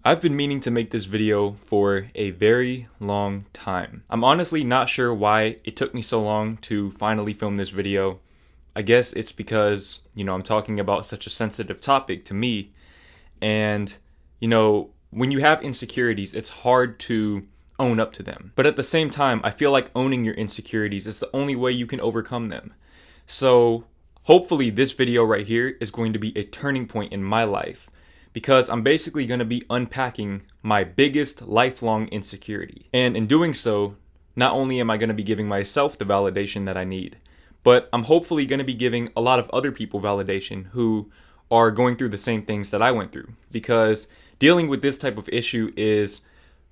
I've been meaning to make this video for a very long time. I'm honestly not sure why it took me so long to finally film this video. I guess it's because, I'm talking about such a sensitive topic to me. And, when you have insecurities, it's hard to own up to them. But at the same time, I feel like owning your insecurities is the only way you can overcome them. So hopefully this video right here is going to be a turning point in my life, because I'm basically going to be unpacking my biggest lifelong insecurity. And in doing so, not only am I going to be giving myself the validation that I need, but I'm hopefully going to be giving a lot of other people validation who are going through the same things that I went through. Because dealing with this type of issue is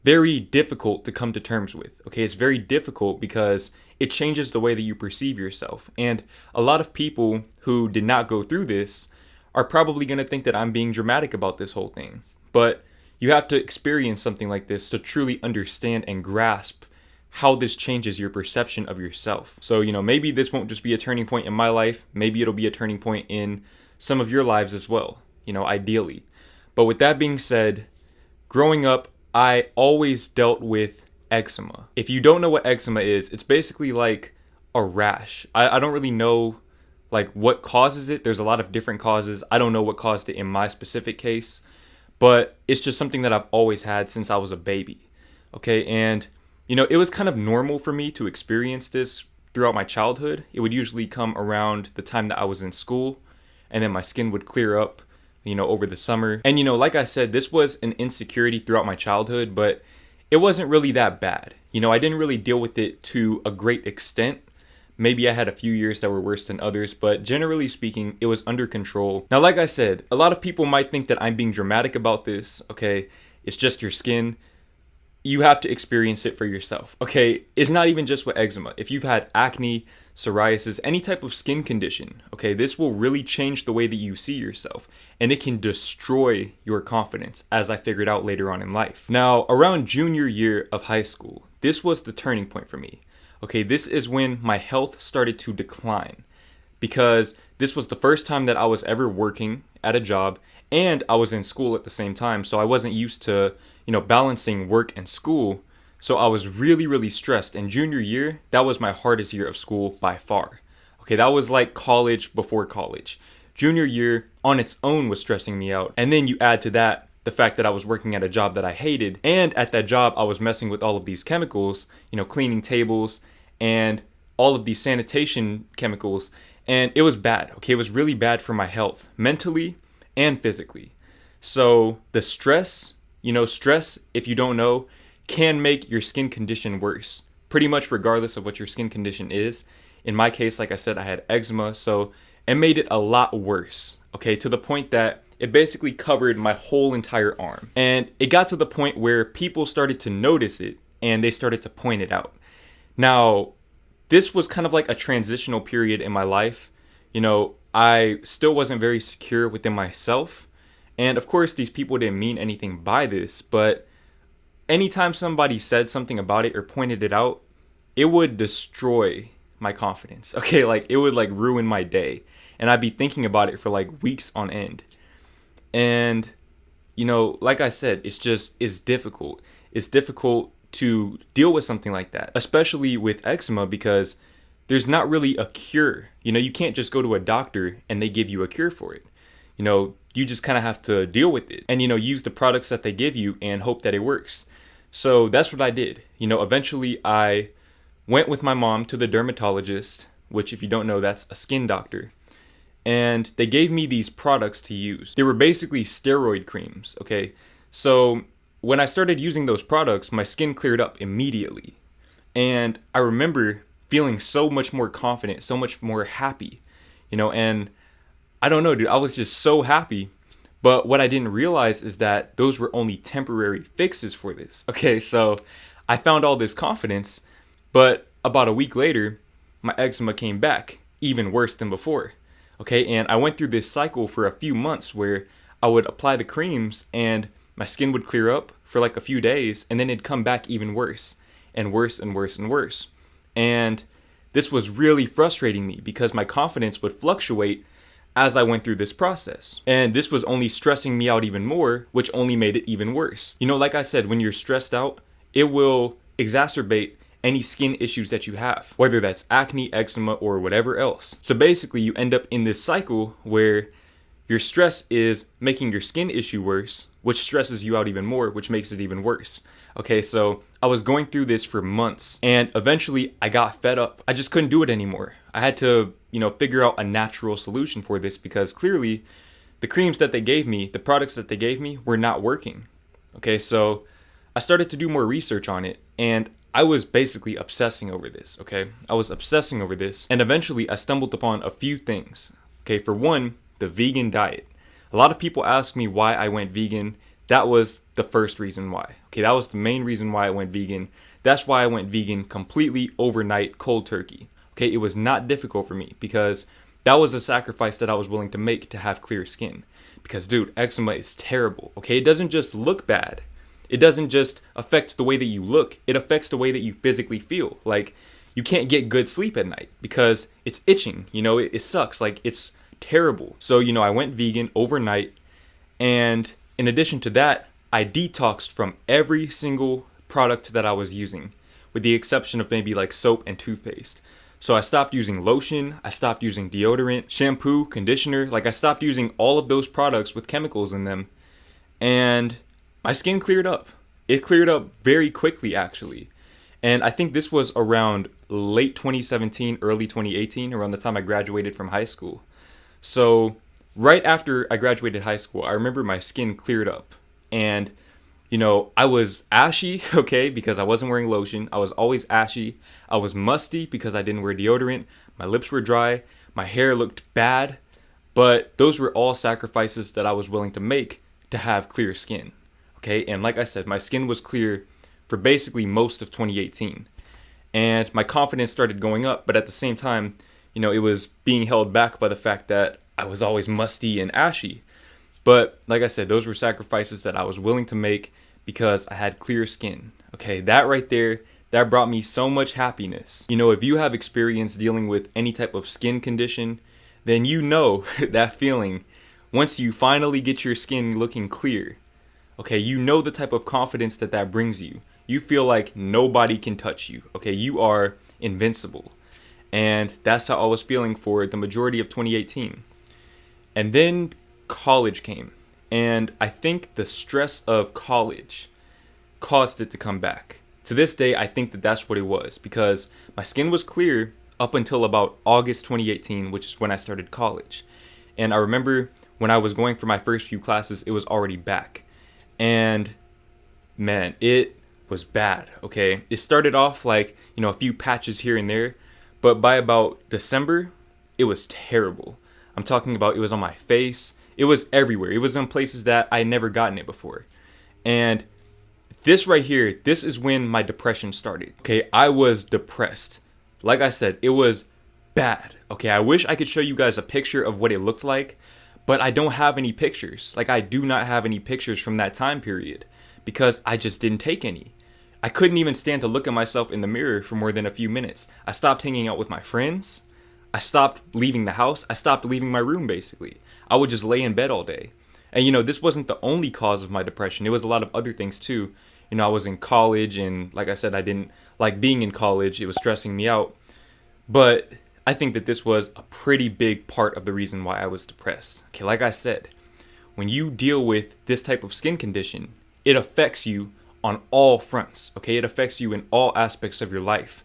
very difficult to come to terms with. Okay, it's very difficult because it changes the way that you perceive yourself. And a lot of people who did not go through this are probably going to think that I'm being dramatic about this whole thing. But you have to experience something like this to truly understand and grasp how this changes your perception of yourself. So, maybe this won't just be a turning point in my life. Maybe it'll be a turning point in some of your lives as well, ideally. But with that being said, growing up, I always dealt with eczema. If you don't know what eczema is, it's basically like a rash. I don't really know like what causes it. There's a lot of different causes. I don't know what caused it in my specific case, but it's just something that I've always had since I was a baby. Okay, and it was kind of normal for me to experience this throughout my childhood. It would usually come around the time that I was in school, and then my skin would clear up, over the summer. And like I said, this was an insecurity throughout my childhood, but it wasn't really that bad. I didn't really deal with it to a great extent. Maybe I had a few years that were worse than others, but generally speaking, it was under control. Now, like I said, a lot of people might think that I'm being dramatic about this, okay? It's just your skin. You have to experience it for yourself, okay? It's not even just with eczema. If you've had acne, psoriasis, any type of skin condition, okay, this will really change the way that you see yourself, and it can destroy your confidence, as I figured out later on in life. Now, around junior year of high school, this was the turning point for me. Okay, this is when my health started to decline, because this was the first time that I was ever working at a job, and I was in school at the same time, so I wasn't used to, balancing work and school. So I was really, really stressed. And junior year, that was my hardest year of school by far. Okay, that was like college before college. Junior year on its own was stressing me out. And then you add to that the fact that I was working at a job that I hated. And at that job, I was messing with all of these chemicals, cleaning tables and all of these sanitation chemicals. And it was bad. Okay, it was really bad for my health, mentally and physically. So the stress, stress, if you don't know, can make your skin condition worse, pretty much regardless of what your skin condition is. In my case, like I said, I had eczema, so it made it a lot worse, okay, to the point that it basically covered my whole entire arm. And it got to the point where people started to notice it, and they started to point it out. Now, this was kind of like a transitional period in my life. I still wasn't very secure within myself, and of course, these people didn't mean anything by this, but anytime somebody said something about it or pointed it out, it would destroy my confidence. Okay, like it would like ruin my day. And I'd be thinking about it for like weeks on end. And, like I said, it's difficult. It's difficult to deal with something like that, especially with eczema, because there's not really a cure. You can't just go to a doctor and they give you a cure for it. You just kind of have to deal with it and, use the products that they give you and hope that it works. So that's what I did. Eventually I went with my mom to the dermatologist, which if you don't know, that's a skin doctor. And they gave me these products to use. They were basically steroid creams, okay? So when I started using those products, my skin cleared up immediately. And I remember feeling so much more confident, so much more happy, and I don't know, dude, I was just so happy. But what I didn't realize is that those were only temporary fixes for this. Okay, so I found all this confidence, but about a week later, my eczema came back, even worse than before. Okay, and I went through this cycle for a few months where I would apply the creams and my skin would clear up for like a few days, and then it'd come back even worse and worse and worse and worse. And this was really frustrating me because my confidence would fluctuate as I went through this process. And this was only stressing me out even more, which only made it even worse. You know, like I said, when you're stressed out, it will exacerbate any skin issues that you have, whether that's acne, eczema, or whatever else. So basically, you end up in this cycle where your stress is making your skin issue worse, which stresses you out even more, which makes it even worse. Okay, so I was going through this for months, and eventually I got fed up. I just couldn't do it anymore. I had to, figure out a natural solution for this, because clearly the creams that they gave me, the products that they gave me, were not working. Okay, so I started to do more research on it, and I was basically obsessing over this, okay? I was obsessing over this, and eventually I stumbled upon a few things. Okay, for one, the vegan diet. A lot of people ask me why I went vegan. That was the first reason why. Okay, that was the main reason why I went vegan. That's why I went vegan completely overnight, cold turkey. Okay, it was not difficult for me because that was a sacrifice that I was willing to make to have clear skin. Because, dude, eczema is terrible. Okay, it doesn't just look bad. It doesn't just affect the way that you look. It affects the way that you physically feel. Like, you can't get good sleep at night because it's itching. It sucks. Like, it's terrible. So, I went vegan overnight, and in addition to that, I detoxed from every single product that I was using, with the exception of maybe like soap and toothpaste. So I stopped using lotion, I stopped using deodorant, shampoo, conditioner. Like, I stopped using all of those products with chemicals in them, and my skin cleared up. It cleared up very quickly, actually. And I think this was around late 2017, early 2018, around the time I graduated from high school. So right after I graduated high school, I remember my skin cleared up. And, I was ashy, okay, because I wasn't wearing lotion. I was always ashy. I was musty because I didn't wear deodorant. My lips were dry. My hair looked bad. But those were all sacrifices that I was willing to make to have clear skin. Okay, and like I said, my skin was clear for basically most of 2018. And my confidence started going up, but at the same time, it was being held back by the fact that I was always musty and ashy. But like I said, those were sacrifices that I was willing to make because I had clear skin. Okay, that right there, that brought me so much happiness. If you have experience dealing with any type of skin condition, then that feeling once you finally get your skin looking clear. Okay, the type of confidence that brings you. You feel like nobody can touch you. Okay, you are invincible. And that's how I was feeling for the majority of 2018. And then college came. And I think the stress of college caused it to come back. To this day, I think that that's what it was, because my skin was clear up until about August 2018, which is when I started college. And I remember when I was going for my first few classes, it was already back. And man, it was bad, okay? It started off like, a few patches here and there, but by about December, it was terrible. I'm talking about it was on my face. It was everywhere. It was in places that I had never gotten it before. And this right here, this is when my depression started. Okay, I was depressed. Like I said, it was bad. Okay, I wish I could show you guys a picture of what it looked like, but I don't have any pictures. Like, I do not have any pictures from that time period because I just didn't take any. I couldn't even stand to look at myself in the mirror for more than a few minutes. I stopped hanging out with my friends. I stopped leaving the house. I stopped leaving my room, basically. I would just lay in bed all day. And, this wasn't the only cause of my depression. It was a lot of other things, too. I was in college, and like I said, I didn't like being in college. It was stressing me out. But I think that this was a pretty big part of the reason why I was depressed. Okay, like I said, when you deal with this type of skin condition, it affects you on all fronts. Okay, it affects you in all aspects of your life.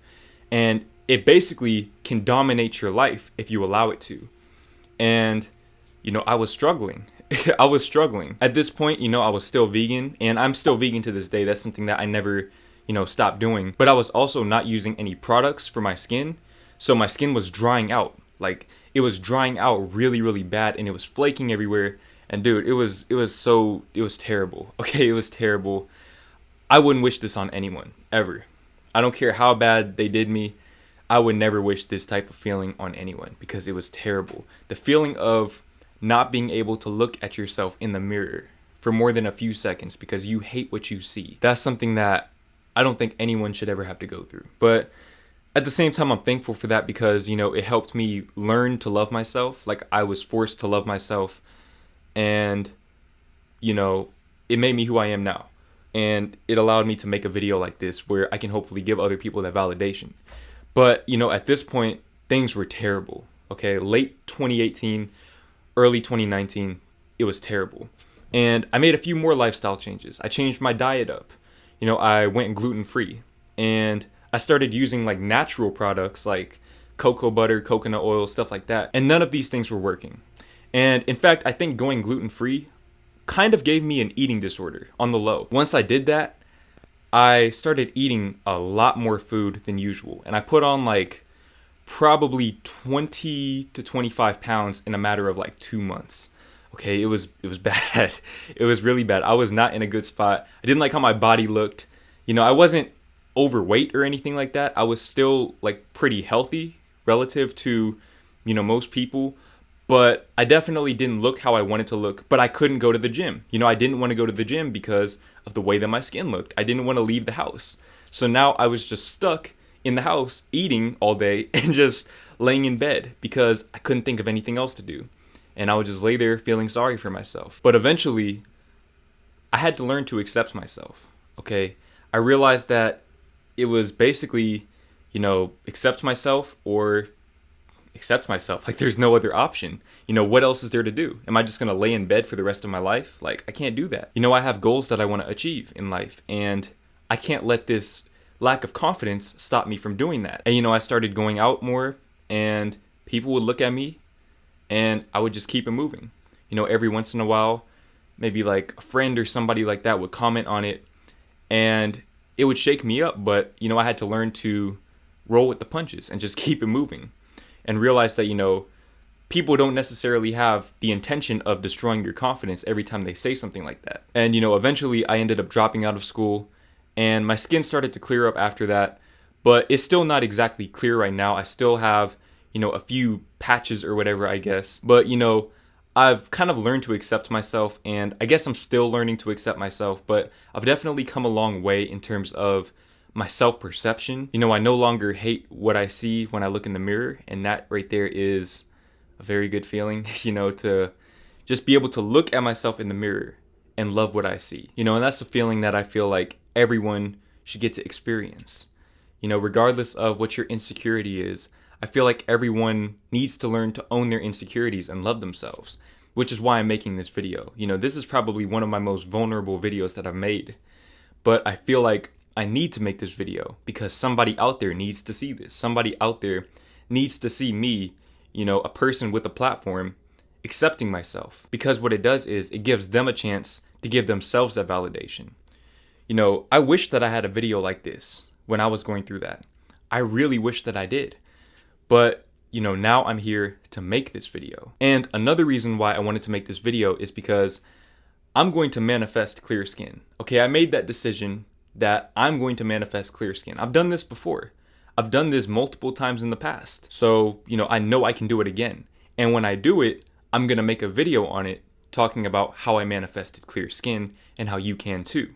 And it basically can dominate your life if you allow it to. And, I was struggling. I was struggling. At this point, I was still vegan, and I'm still vegan to this day. That's something that I never, stopped doing. But I was also not using any products for my skin. So my skin was drying out. Like, it was drying out really, really bad, and it was flaking everywhere. And dude, it was terrible. Okay, it was terrible. I wouldn't wish this on anyone, ever. I don't care how bad they did me. I would never wish this type of feeling on anyone because it was terrible. The feeling of not being able to look at yourself in the mirror for more than a few seconds because you hate what you see. That's something that I don't think anyone should ever have to go through. But At the same time, I'm thankful for that because, it helped me learn to love myself. Like, I was forced to love myself, and, you know, it made me who I am now. And it allowed me to make a video like this where I can hopefully give other people that validation. But, at this point, things were terrible. Okay, late 2018, early 2019, it was terrible. And I made a few more lifestyle changes. I changed my diet up. I went gluten-free. And I started using like natural products like cocoa butter, coconut oil, stuff like that. And none of these things were working. And in fact, I think going gluten-free kind of gave me an eating disorder on the low. Once I did that, I started eating a lot more food than usual. And I put on like probably 20 to 25 pounds in a matter of like 2 months. Okay, it was bad. It was really bad. I was not in a good spot. I didn't like how my body looked. I wasn't overweight or anything like that. I was still like pretty healthy relative to, most people. But I definitely didn't look how I wanted to look. But I couldn't go to the gym. I didn't want to go to the gym because of the way that my skin looked. I didn't want to leave the house. So now I was just stuck in the house eating all day and just laying in bed because I couldn't think of anything else to do. And I would just lay there feeling sorry for myself. But eventually, I had to learn to accept myself. Okay? I realized that it was basically, accept myself or accept myself. Like, there's no other option. What else is there to do? Am I just going to lay in bed for the rest of my life? Like, I can't do that. I have goals that I want to achieve in life, and I can't let this lack of confidence stop me from doing that. And, I started going out more, and people would look at me, and I would just keep it moving. Every once in a while, maybe like a friend or somebody like that would comment on it, and it would shake me up, but, I had to learn to roll with the punches and just keep it moving and realize that, people don't necessarily have the intention of destroying your confidence every time they say something like that. And, eventually I ended up dropping out of school and my skin started to clear up after that, but it's still not exactly clear right now. I still have, a few patches or whatever, I guess. But, I've kind of learned to accept myself, and I guess I'm still learning to accept myself, but I've definitely come a long way in terms of my self-perception. I no longer hate what I see when I look in the mirror, and that right there is a very good feeling, to just be able to look at myself in the mirror and love what I see. And that's a feeling that I feel like everyone should get to experience. Regardless of what your insecurity is, I feel like everyone needs to learn to own their insecurities and love themselves, which is why I'm making this video. This is probably one of my most vulnerable videos that I've made, but I feel like I need to make this video because somebody out there needs to see this. Somebody out there needs to see me, a person with a platform, accepting myself. Because what it does is it gives them a chance to give themselves that validation. I wish that I had a video like this when I was going through that. I really wish that I did. But, now I'm here to make this video. And another reason why I wanted to make this video is because I'm going to manifest clear skin. Okay, I made that decision that I'm going to manifest clear skin. I've done this before. I've done this multiple times in the past. So, I know I can do it again. And when I do it, I'm going to make a video on it talking about how I manifested clear skin and how you can too.